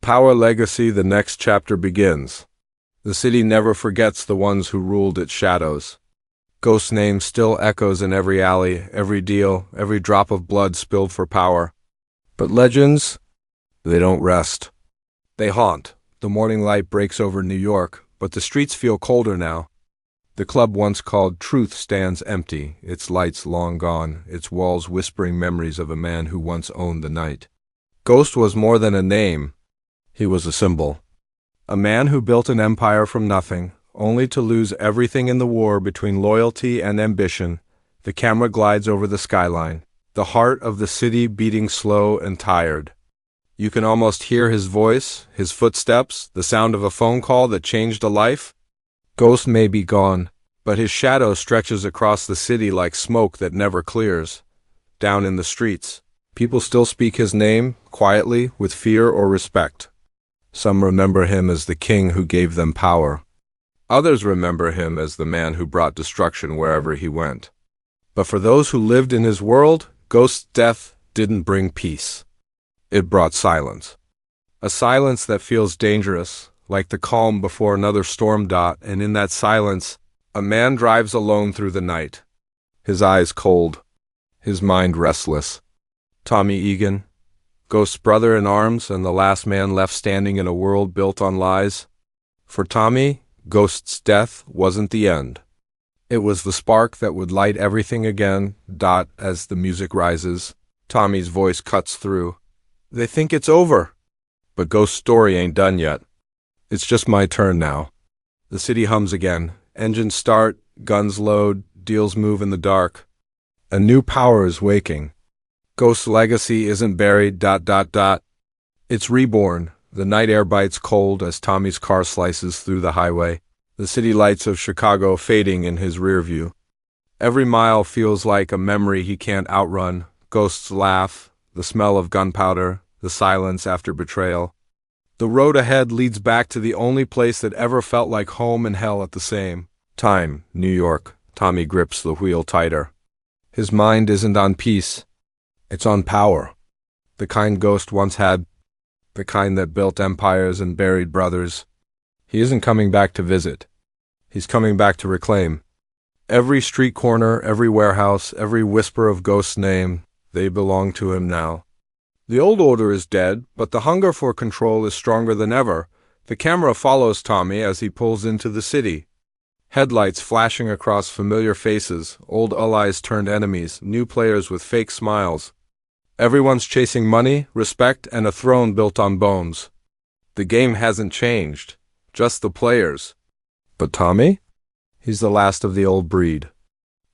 Power Legacy, the next chapter begins. The city never forgets the ones who ruled its shadows. Ghost's name still echoes in every alley, every deal, every drop of blood spilled for power. But legends, they don't rest. They haunt. The morning light breaks over New York, but the streets feel colder now. The club once called Truth stands empty, its lights long gone, its walls whispering memories of a man who once owned the night. Ghost was more than a name. He was a symbol. A man who built an empire from nothing, only to lose everything in the war between loyalty and ambition. The camera glides over the skyline, the heart of the city beating slow and tired. You can almost hear his voice, his footsteps, the sound of a phone call that changed a life. Ghost may be gone, but his shadow stretches across the city like smoke that never clears. Down in the streets, people still speak his name, quietly, with fear or respect. Some remember him as the king who gave them power. Others remember him as the man who brought destruction wherever he went. But for those who lived in his world, Ghost's death didn't bring peace. It brought silence. A silence that feels dangerous, like the calm before another storm. And in that silence, a man drives alone through the night. His eyes cold, his mind restless. Tommy Egan, Ghost's brother in arms and the last man left standing in a world built on lies. For Tommy, Ghost's death wasn't the end. It was the spark that would light everything again. As the music rises, Tommy's voice cuts through. They think it's over. But Ghost's story ain't done yet. It's just my turn now. The city hums again. Engines start, guns load, deals move in the dark. A new power is waking. Ghost's legacy isn't buried. It's reborn. The night air bites cold as Tommy's car slices through the highway, the city lights of Chicago fading in his rear view. Every mile feels like a memory he can't outrun. Ghost's laugh, the smell of gunpowder, the silence after betrayal. The road ahead leads back to the only place that ever felt like home and hell at the same time, New York. Tommy grips the wheel tighter. His mind isn't on peace. It's on power. The kind Ghost once had. The kind that built empires and buried brothers. He isn't coming back to visit. He's coming back to reclaim. Every street corner, every warehouse, every whisper of Ghost's name, they belong to him now. The old order is dead, but the hunger for control is stronger than ever. The camera follows Tommy as he pulls into the city. Headlights flashing across familiar faces, old allies turned enemies, new players with fake smiles. Everyone's chasing money, respect, and a throne built on bones. The game hasn't changed, just the players. But Tommy? He's the last of the old breed.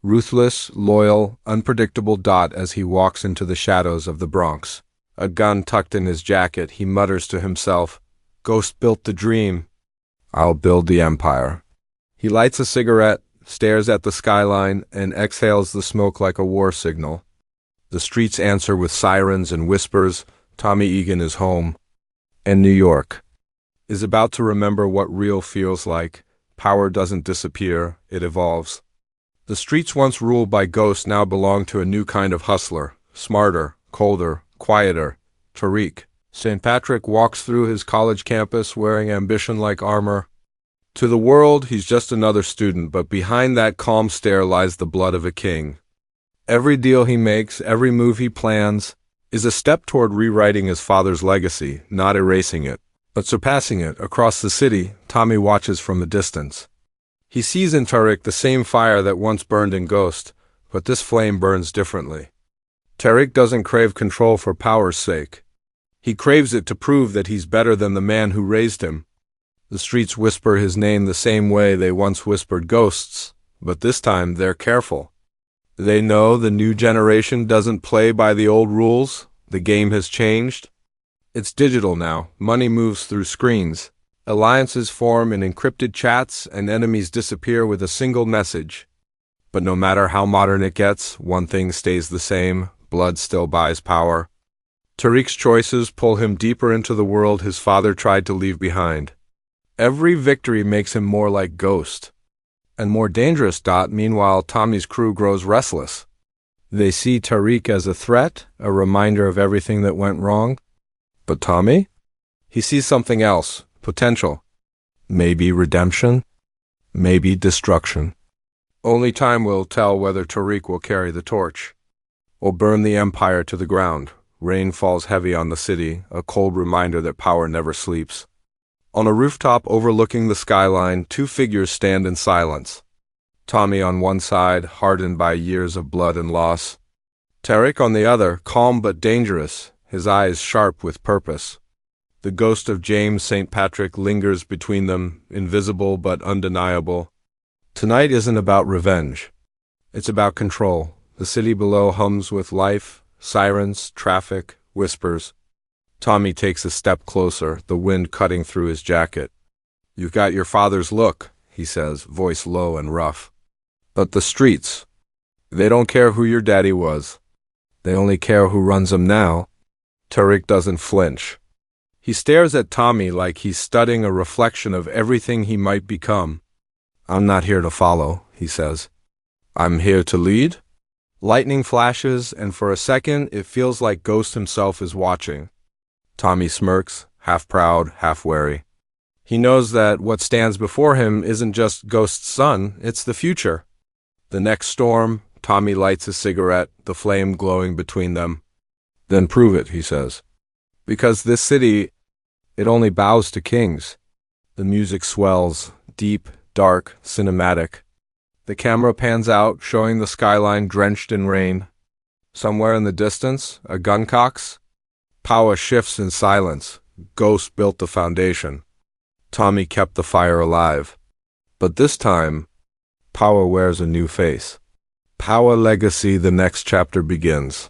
Ruthless, loyal, unpredictable. As he walks into the shadows of the Bronx. A gun tucked in his jacket, he mutters to himself, Ghost built the dream. I'll build the empire. He lights a cigarette, stares at the skyline, and exhales the smoke like a war signal. The streets answer with sirens and whispers. Tommy Egan is home. And New York is about to remember what real feels like. Power doesn't disappear, it evolves. The streets once ruled by Ghost now belong to a new kind of hustler. Smarter, colder, quieter. Tariq St. walks through his college campus wearing ambition like armor. To the world, he's just another student, but behind that calm stare lies the blood of a king. Every deal he makes, every move he plans, is a step toward rewriting his father's legacy, not erasing it, but surpassing it. Across the city, Tommy watches from a distance. He sees in Tariq the same fire that once burned in Ghost, but this flame burns differently. Tariq doesn't crave control for power's sake. He craves it to prove that he's better than the man who raised him. The streets whisper his name the same way they once whispered Ghost's, but this time they're careful. They know the new generation doesn't play by the old rules. The game has changed. It's digital now. Money moves through screens. Alliances form in encrypted chats, and enemies disappear with a single message. But no matter how modern it gets, one thing stays the same. Blood still buys power. Tariq's choices pull him deeper into the world his father tried to leave behind. Every victory makes him more like Ghost. And more dangerous. Meanwhile, Tommy's crew grows restless. They see Tariq as a threat, a reminder of everything that went wrong. But Tommy? He sees something else, potential. Maybe redemption, maybe destruction. Only time will tell whether Tariq will carry the torch or burn the empire to the ground. Rain falls heavy on the city, a cold reminder that power never sleeps. On a rooftop overlooking the skyline, two figures stand in silence. Tommy on one side, hardened by years of blood and loss. Tariq on the other, calm but dangerous, his eyes sharp with purpose. The ghost of James St. Patrick lingers between them, invisible but undeniable. Tonight isn't about revenge. It's about control. The city below hums with life, sirens, traffic, whispers. Tommy takes a step closer, the wind cutting through his jacket. "You've got your father's look," he says, voice low and rough. "But the streets, they don't care who your daddy was. They only care who runs them now." Tariq doesn't flinch. He stares at Tommy like he's studying a reflection of everything he might become. "I'm not here to follow," he says. "I'm here to lead." Lightning flashes, and for a second it feels like Ghost himself is watching. Tommy smirks, half proud, half wary. He knows that what stands before him isn't just Ghost's son, it's the future. The next storm, Tommy lights a cigarette, the flame glowing between them. "Then prove it," he says. "Because this city, it only bows to kings." The music swells, deep, dark, cinematic. The camera pans out, showing the skyline drenched in rain. Somewhere in the distance, a gun cocks. Power shifts in silence. Ghost built the foundation. Tommy kept the fire alive. But this time, power wears a new face. Power legacy, the next chapter begins.